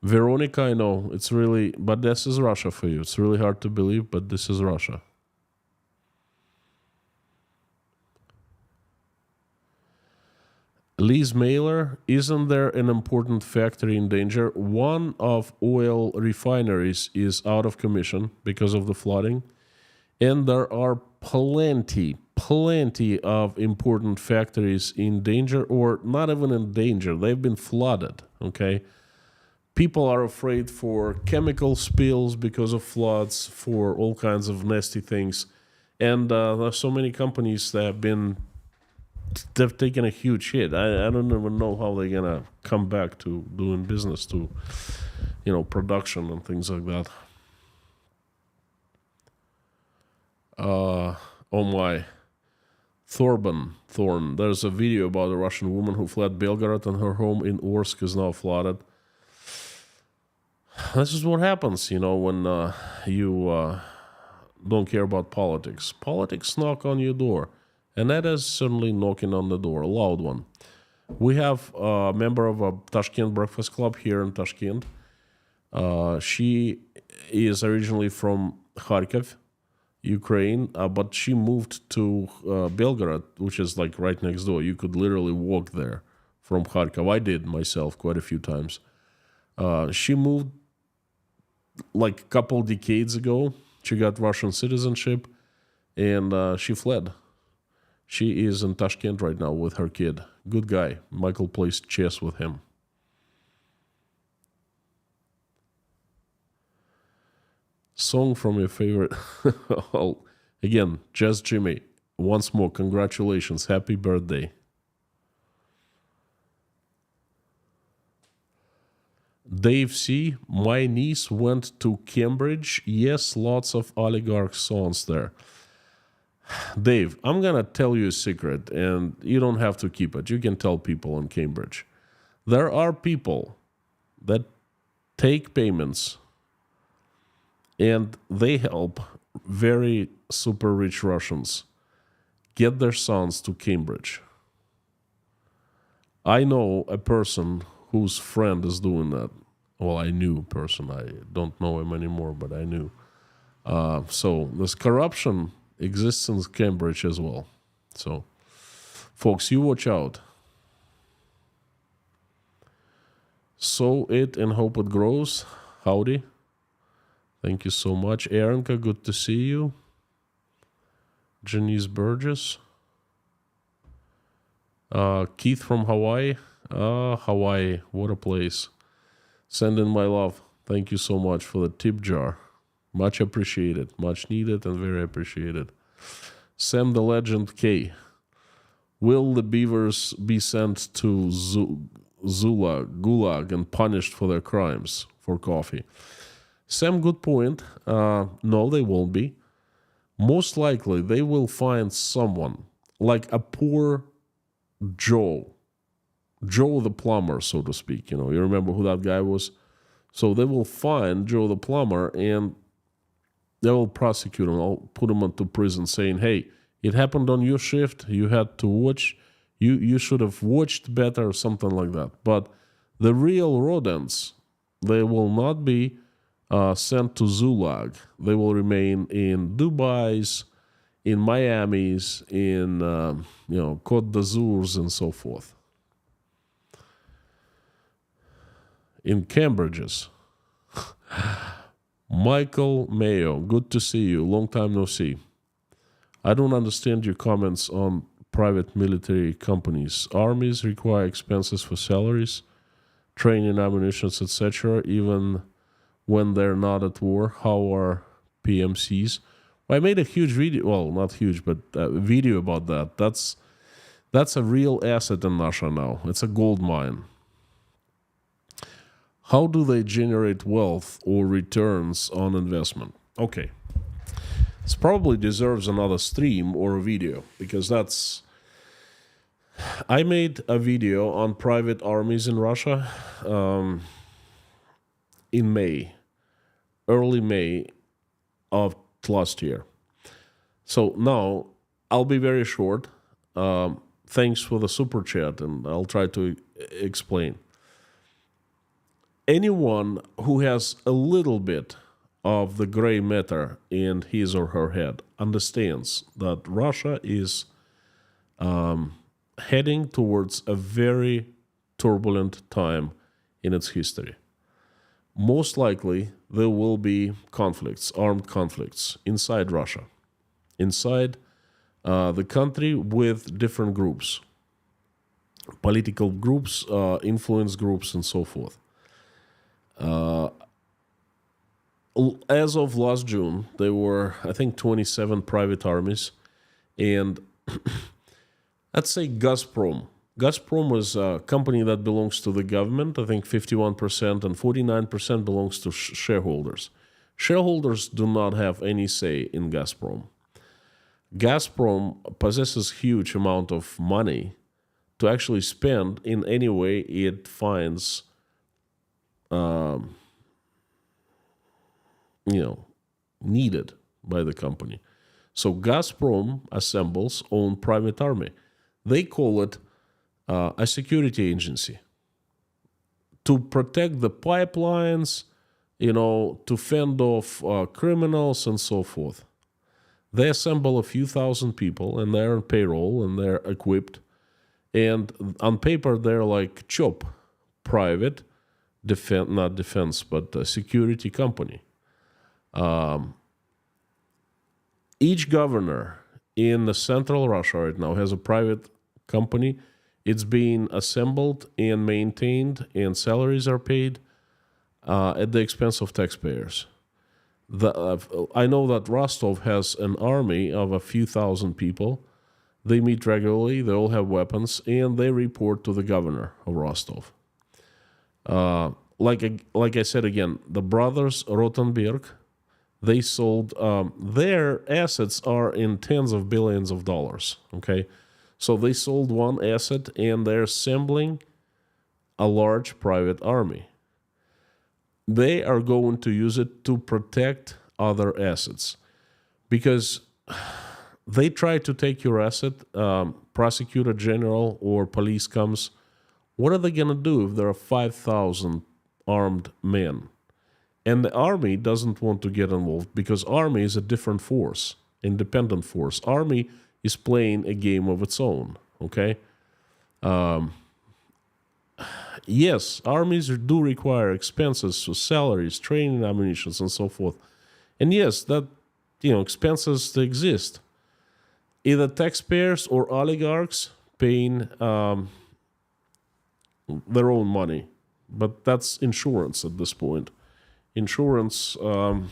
Veronica, I know, it's really, but this is Russia for you. It's really hard to believe, but this is Russia. Liz Mailer, isn't there an important factory in danger? One of oil refineries is out of commission because of the flooding, and there are plenty of important factories in danger, or not even in danger. They've been flooded, okay? People are afraid for chemical spills because of floods, for all kinds of nasty things. And there's so many companies that they've taken a huge hit. I don't even know how they're going to come back to doing business, to, production and things like that. Oh my. Thorn. There's a video about a Russian woman who fled Belgorod and her home in Orsk is now flooded. This is what happens, when you don't care about politics. Politics knock on your door, and that is certainly knocking on the door, a loud one. We have a member of a Tashkent Breakfast Club here in Tashkent. She is originally from Kharkiv, Ukraine, but she moved to Belgorod, which is like right next door. You could literally walk there from Kharkiv. I did myself quite a few times. She moved like a couple decades ago. She got Russian citizenship, and she fled. She is in Tashkent right now with her kid. Good guy. Michael plays chess with him. Song from your favorite. Again, Jazz Jimmy. Once more, congratulations. Happy birthday. Dave C., my niece went to Cambridge. Yes, lots of oligarch sons there. Dave, I'm going to tell you a secret, and you don't have to keep it. You can tell people in Cambridge. There are people that take payments, and they help very super rich Russians get their sons to Cambridge. I know a person whose friend is doing that. Well, I knew a person. I don't know him anymore, but I knew. So this corruption exists in Cambridge as well. So, folks, you watch out. Sow it and hope it grows. Howdy. Thank you so much. Aaronka, good to see you. Janice Burgess. Keith from Hawaii. Hawaii, what a place. Send in my love. Thank you so much for the tip jar. Much appreciated. Much needed and very appreciated. Sam the Legend K. Will the beavers be sent to Zula, Gulag, and punished for their crimes? For coffee. Sam, good point. No, they won't be. Most likely, they will find someone, like a poor Joe the plumber, so to speak. You remember who that guy was? So they will find Joe the plumber, and they will prosecute him. I'll put him into prison saying, hey, it happened on your shift. You had to watch. You should have watched better or something like that. But the real rodents, they will not be sent to Zulag. They will remain in Dubai's, in Miami's, in Côte d'Azur's, and so forth. In Cambridge's. Michael Mayo, good to see you. Long time no see. I don't understand your comments on private military companies. Armies require expenses for salaries, training, ammunition, etc., even when they're not at war. How are PMCs? Well, I made a huge video, well, not huge, but a video about that. That's a real asset in Russia now. It's a gold mine. How do they generate wealth or returns on investment? Okay. This probably deserves another stream or a video, because I made a video on private armies in Russia in May, early May of last year. So now I'll be very short. Thanks for the super chat, and I'll try to explain. Anyone who has a little bit of the gray matter in his or her head understands that Russia is heading towards a very turbulent time in its history. Most likely, there will be conflicts, armed conflicts, inside Russia, inside the country with different groups, political groups, influence groups, and so forth. As of last June, there were, I think, 27 private armies, and let's say Gazprom. Gazprom is a company that belongs to the government. I think 51% and 49% belongs to shareholders. Shareholders do not have any say in Gazprom. Gazprom possesses huge amount of money to actually spend in any way it finds, needed by the company. So Gazprom assembles own private army. They call it a security agency to protect the pipelines, to fend off criminals and so forth. They assemble a few thousand people, and they're on payroll, and they're equipped. And on paper, they're like CHOP, private, not defense, but a security company. Each governor in the central Russia right now has a private company. It's being assembled and maintained, and salaries are paid at the expense of taxpayers. I know that Rostov has an army of a few thousand people. They meet regularly, they all have weapons, and they report to the governor of Rostov. Like I said again, the brothers Rotenberg, they sold, their assets are in tens of billions of dollars, okay? So they sold one asset, and they're assembling a large private army. They are going to use it to protect other assets, because they try to take your asset, prosecutor general or police comes. What are they going to do if there are 5,000 armed men? And the army doesn't want to get involved, because army is a different force, independent force. Army is playing a game of its own, okay? Yes, armies do require expenses, so salaries, training, ammunition, and so forth. And yes, that, expenses exist. Either taxpayers or oligarchs paying their own money. But that's insurance at this point. Insurance for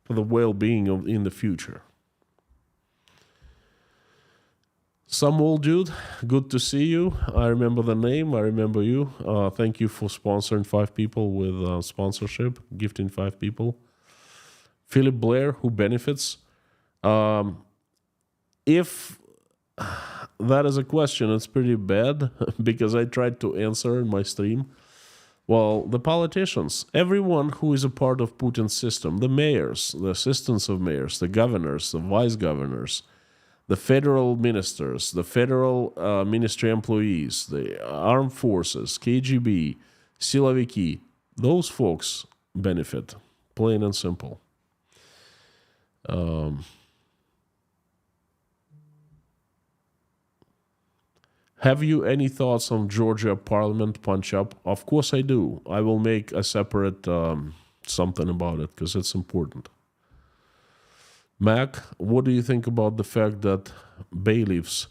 the well-being in the future. Some old dude, good to see you. I remember the name. I remember you. Thank you for sponsoring 5 people with sponsorship, gifting 5 people. Philip Blair, who benefits? If that is a question, it's pretty bad because I tried to answer in my stream. Well, the politicians, everyone who is a part of Putin's system, the mayors, the assistants of mayors, the governors, the vice governors, the federal ministers, the federal ministry employees, the armed forces, KGB, Siloviki, those folks benefit, plain and simple. Have you any thoughts on Georgia Parliament punch-up? Of course I do. I will make a separate something about it because it's important. Mac, what do you think about the fact that bailiffs,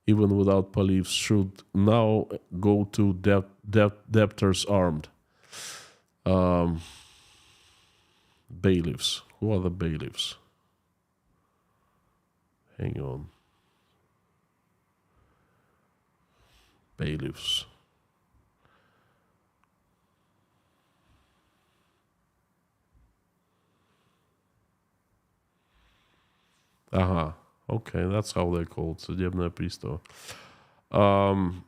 even without police, should now go to debtors armed? Bailiffs. Who are the bailiffs? Hang on. Bailiffs. Aha. Okay, that's how they're called. Судебное пристав. I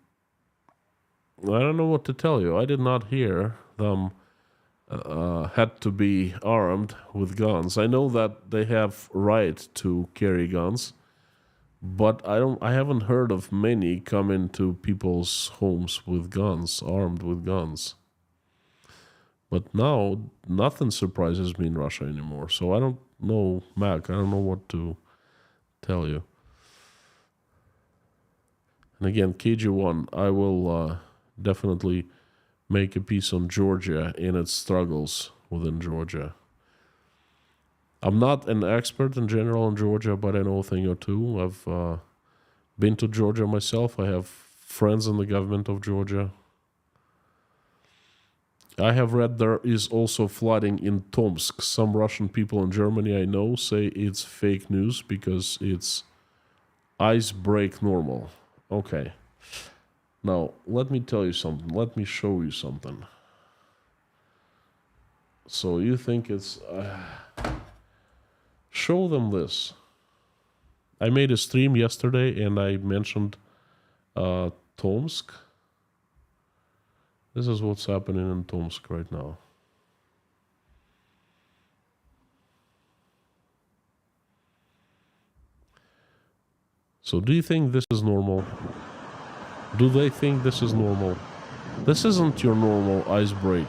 don't know what to tell you. I did not hear them had to be armed with guns. I know that they have right to carry guns, but I haven't heard of many come into people's homes with guns, armed with guns. But now nothing surprises me in Russia anymore. So I don't know, Mac. I don't know what to tell you. And again, KG1, I will definitely make a piece on Georgia and its struggles within Georgia. I'm not an expert in general in Georgia, but I know a thing or two. I've been to Georgia myself. I have friends in the government of Georgia. I have read there is also flooding in Tomsk. Some Russian people in Germany I know say it's fake news because it's ice break normal. Okay. Now, let me tell you something. Let me show you something. So you think it's... show them this. I made a stream yesterday and I mentioned Tomsk. This is what's happening in Tomsk right now. So do you think this is normal? Do they think this is normal? This isn't your normal ice break.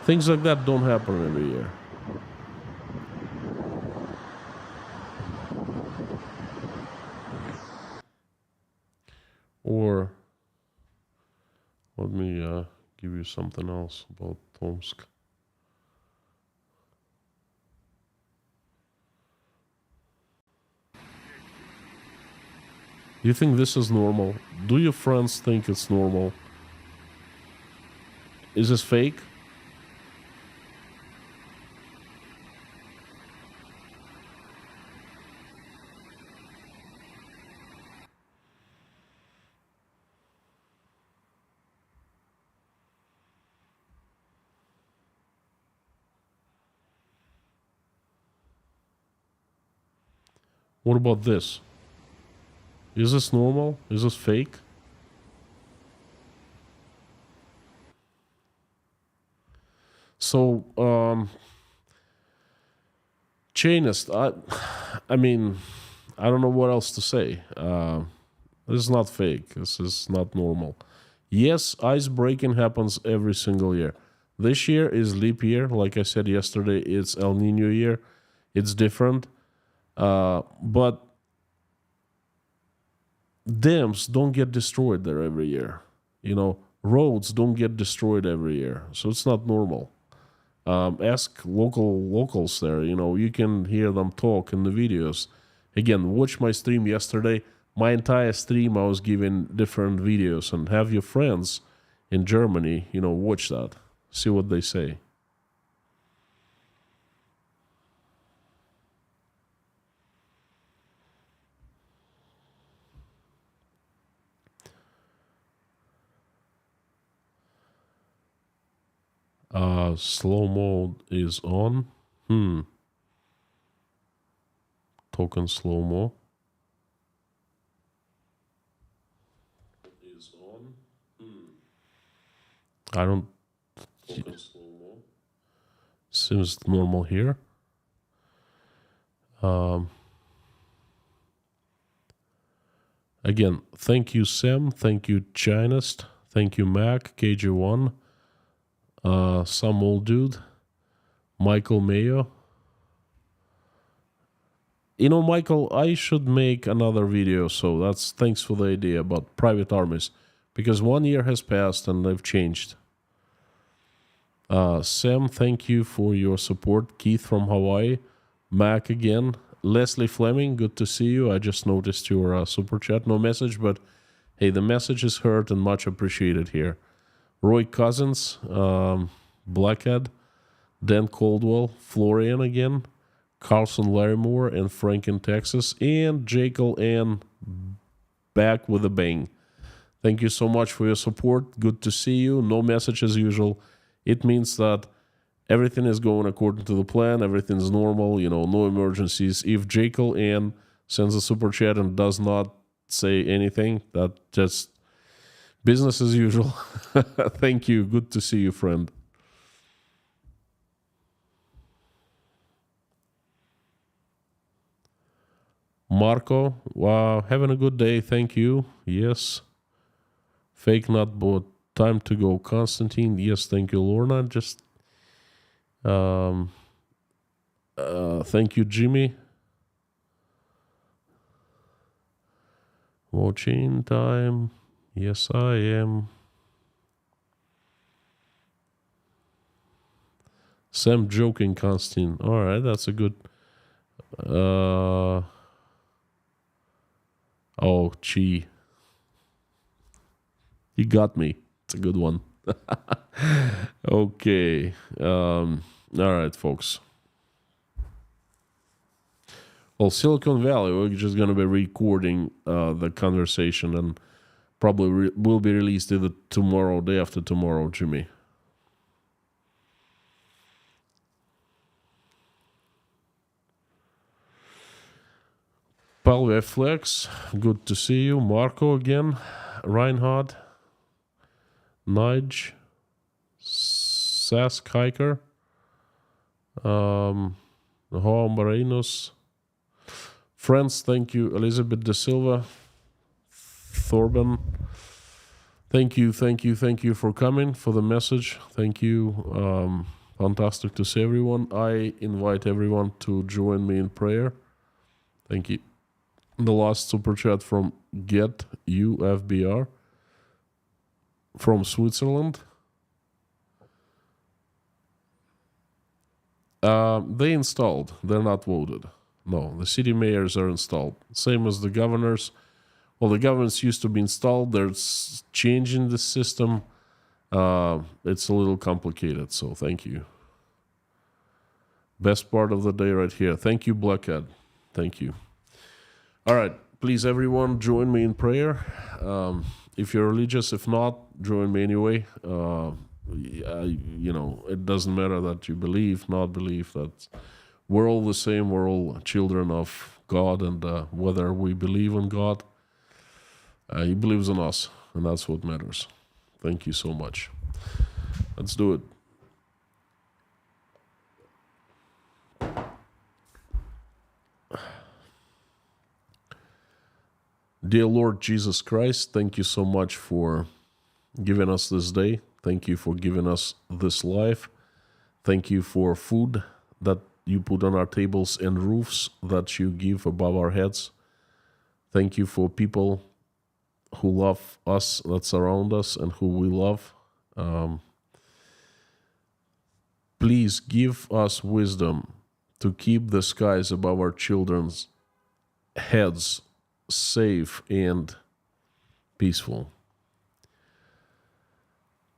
Things like that don't happen every year. Or let me give you something else about Tomsk. You think this is normal? Do your friends think it's normal? Is this fake? What about this? Is this normal? Is this fake? So, chainist, I mean, I don't know what else to say. This is not fake. This is not normal. Yes, ice breaking happens every single year. This year is leap year. Like I said yesterday, it's El Nino year. It's different. But dams don't get destroyed there every year. You know, roads don't get destroyed every year. So it's not normal. Ask locals there. You know, you can hear them talk in the videos. Again, watch my stream yesterday. My entire stream, I was giving different videos, and have your friends in Germany, you know, watch that. See what they say. Slow mode is on. Token slow mo is on. I don't. Token slow mo seems normal here. Again, thank you Sam, thank you Chinist, thank you Mac, KG1, some old dude, Michael Mayo. You know, Michael, I should make another video, so that's thanks for the idea about private armies, because 1 year has passed and they've changed. Sam, thank you for your support. Keith from Hawaii, Mac again, Leslie Fleming, good to see you. I just noticed your super chat, no message, but hey, the message is heard and much appreciated here. Roy Cousins, Blackhead, Dan Caldwell, Florian again, Carlson Larrymore, and Frank in Texas, and Jekyll and back with a bang. Thank you so much for your support. Good to see you. No message as usual. It means that everything is going according to the plan. Everything's normal. You know, no emergencies. If Jekyll and sends a super chat and does not say anything, that just business as usual. Thank you. Good to see you, friend. Marco, wow, having a good day. Thank you. Yes. Fake not, but time to go. Constantine, yes, thank you. Lorna, just thank you, Jimmy. Watching time. Yes, I am. Sam joking, Constantine. All right, that's a good. Oh, gee. You got me. It's a good one. Okay. All right, folks. Well, Silicon Valley, we're just going to be recording the conversation and probably will be released either tomorrow or day after tomorrow, Jimmy. Palve Flex, good to see you. Marco again. Reinhard. Nige. Sask Hiker. Joao Marinos. Friends, thank you. Elizabeth De Silva. Thorben. Thank you for coming, for the message. Thank you. Fantastic to see everyone. I invite everyone to join me in prayer. Thank you. The last super chat from Get UFBR from Switzerland. They installed. They're not voted. No, the city mayors are installed. Same as the governors. Well, the governors used to be installed. There's change in the system. It's a little complicated, so thank you. Best part of the day right here. Thank you, Blackhead. Thank you. All right, please, everyone, join me in prayer. If you're religious, if not, join me anyway. It doesn't matter that you believe, not believe, that we're all the same. We're all children of God, and whether we believe in God, He believes in us, and that's what matters. Thank you so much. Let's do it. Dear Lord Jesus Christ, thank you so much for giving us this day. Thank you for giving us this life. Thank you for food that you put on our tables and roofs that you give above our heads. Thank you for people who love us, that surround us, and who we love. Please give us wisdom to keep the skies above our children's heads safe and peaceful.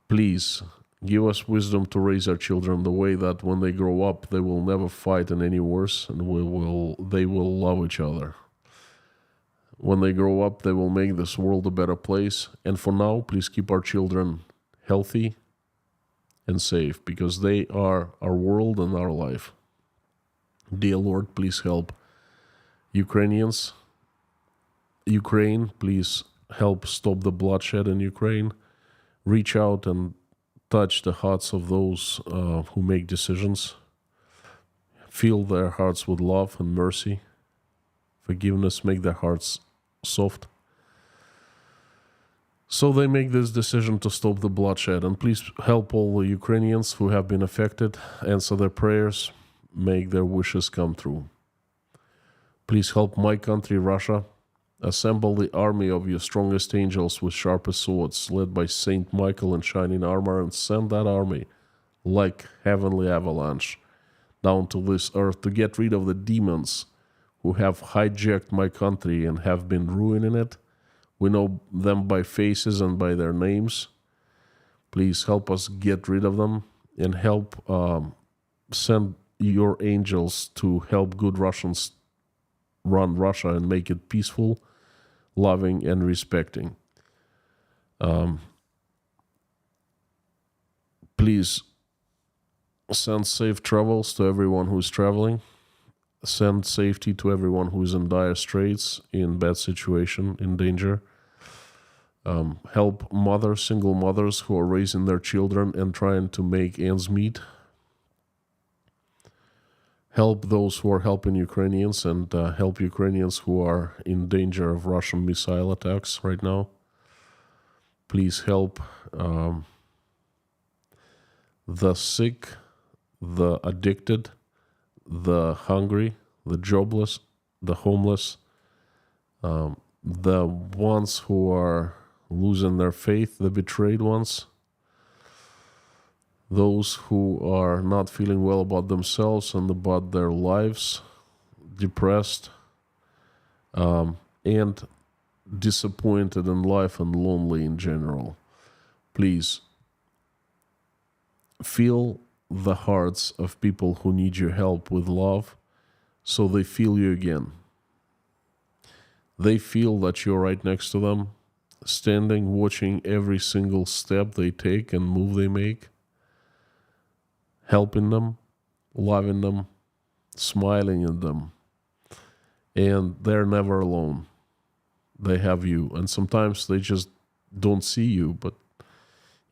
Please give us wisdom to raise our children the way that when they grow up, they will never fight in any wars, and they will love each other. When they grow up, they will make this world a better place. And for now, please keep our children healthy and safe, because they are our world and our life. Dear Lord, please help Ukrainians. Ukraine, please help stop the bloodshed in Ukraine. Reach out and touch the hearts of those who make decisions. Fill their hearts with love and mercy. Forgiveness, make their hearts soft, so they make this decision to stop the bloodshed. And please help all the Ukrainians who have been affected. Answer their prayers. Make their wishes come true. Please help my country, Russia. Assemble the army of your strongest angels with sharpest swords, led by Saint Michael in shining armor, and send that army like heavenly avalanche down to this earth to get rid of the demons who have hijacked my country and have been ruining it. We know them by faces and by their names. Please help us get rid of them, and help send your angels to help good Russians run Russia and make it peaceful, loving, and respecting. Please send safe travels to everyone who is traveling. Send safety to everyone who is in dire straits, in bad situation, in danger. Help mothers, single mothers who are raising their children and trying to make ends meet. Help those who are helping Ukrainians, and help Ukrainians who are in danger of Russian missile attacks right now. Please help the sick, the addicted, the hungry, the jobless, the homeless, the ones who are losing their faith, the betrayed ones, those who are not feeling well about themselves and about their lives, depressed, and disappointed in life and lonely in general. Please feel the hearts of people who need your help with love so they feel you again. They feel that you're right next to them, standing, watching every single step they take and move they make, helping them, loving them, smiling at them. And they're never alone. They have you. And sometimes they just don't see you, but,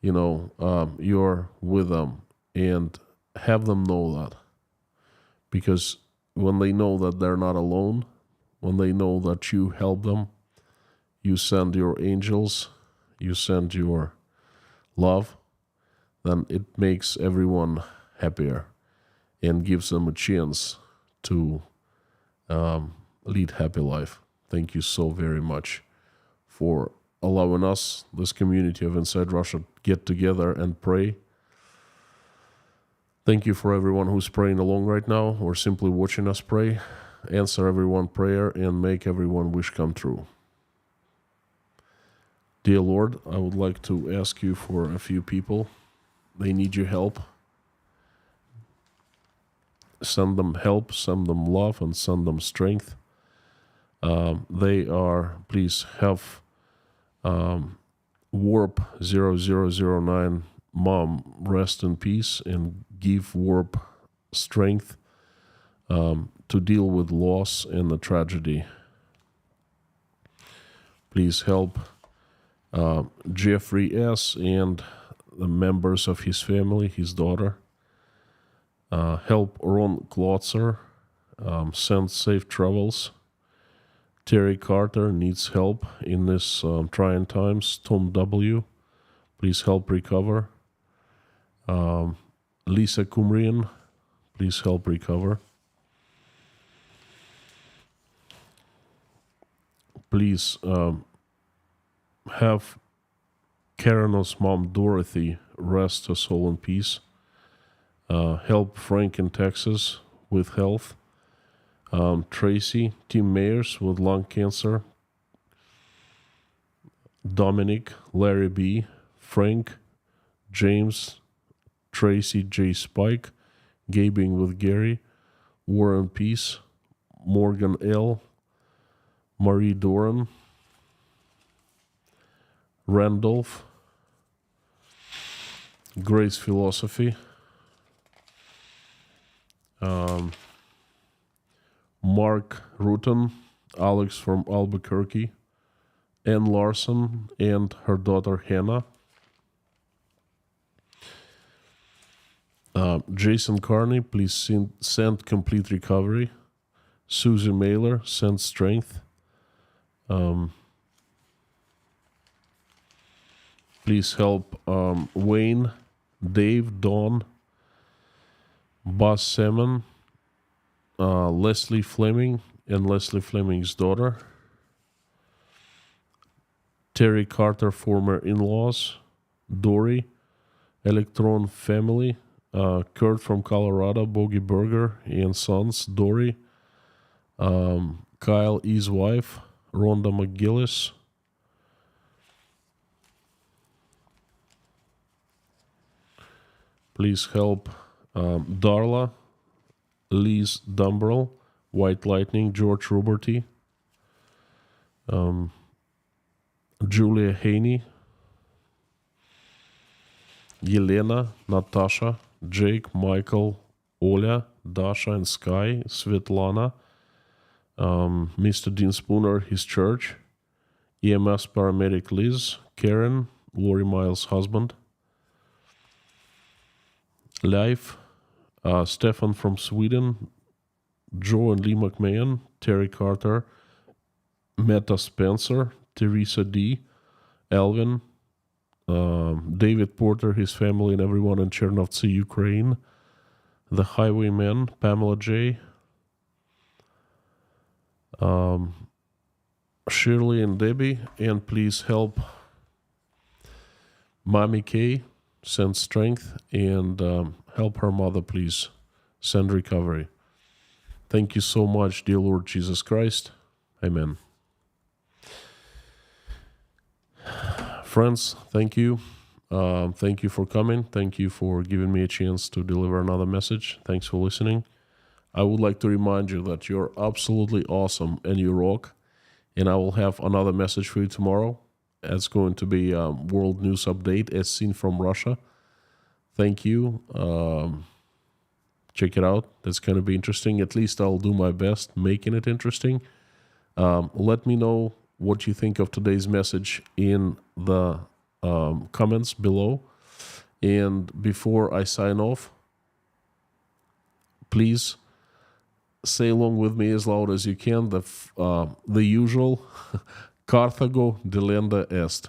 you're with them. And have them know that. Because when they know that they're not alone, when they know that you help them, you send your angels, you send your love, then it makes everyone happier and gives them a chance to lead happy life. Thank you so very much for allowing us, this community of Inside Russia, get together and pray. Thank you for everyone who's praying along right now or simply watching us pray. Answer everyone prayer and make everyone wish come true. Dear Lord, I would like to ask you for a few people. They need your help. Send them help, send them love, and send them strength. Please have Warp 0009 Mom rest in peace and give Warp strength to deal with loss and the tragedy. Please help Jeffrey S. and the members of his family, his daughter. Help Ron Klotzer, send safe travels. Terry Carter needs help in this trying times. Tom W., please help recover. Lisa Kumrian, please help recover. Please have Karena's mom Dorothy rest her soul in peace. Help Frank in Texas with health. Tracy, Tim Mayers with lung cancer. Dominic, Larry B., Frank, James, Tracy J. Spike, Gabing with Gary, Warren Peace, Morgan L., Marie Doran, Randolph, Grace Philosophy, Mark Rutan, Alex from Albuquerque, Ann Larson, and her daughter Hannah. Jason Carney, please send complete recovery. Susie Mailer, send strength. Please help Wayne, Dave, Dawn, Buzz Salmon, Leslie Fleming, and Leslie Fleming's daughter. Terry Carter, former in-laws. Dory, Electron family. Kurt from Colorado, Bogey Burger and Sons, Dory. Kyle E's wife, Rhonda McGillis. Please help Darla, Liz Dumbrell, White Lightning, George Ruberty, Julia Haney, Yelena, Natasha, Jake, Michael, Oля, Dasha and Sky, Svetlana, Mr. Dean Spooner, his church, EMS paramedic Liz, Karen, Lori Miles' husband, Life, Stefan from Sweden, Joe and Lee McMahon, Terry Carter, Meta Spencer, Teresa D., Elvin, David Porter, his family, and everyone in Chernovtsi, Ukraine, the Highwaymen, Pamela J., Shirley and Debbie, and please help Mommy K send strength, and help her mother, please send recovery. Thank you so much, dear Lord Jesus Christ. Amen. Friends, thank you. Thank you for coming. Thank you for giving me a chance to deliver another message. Thanks for listening. I would like to remind you that you're absolutely awesome and you rock. And I will have another message for you tomorrow. It's going to be a world news update as seen from Russia. Thank you. Check it out. That's going to be interesting. At least I'll do my best making it interesting. Let me know what you think of today's message in the comments below. And before I sign off, please say along with me as loud as you can the usual Carthago delenda est.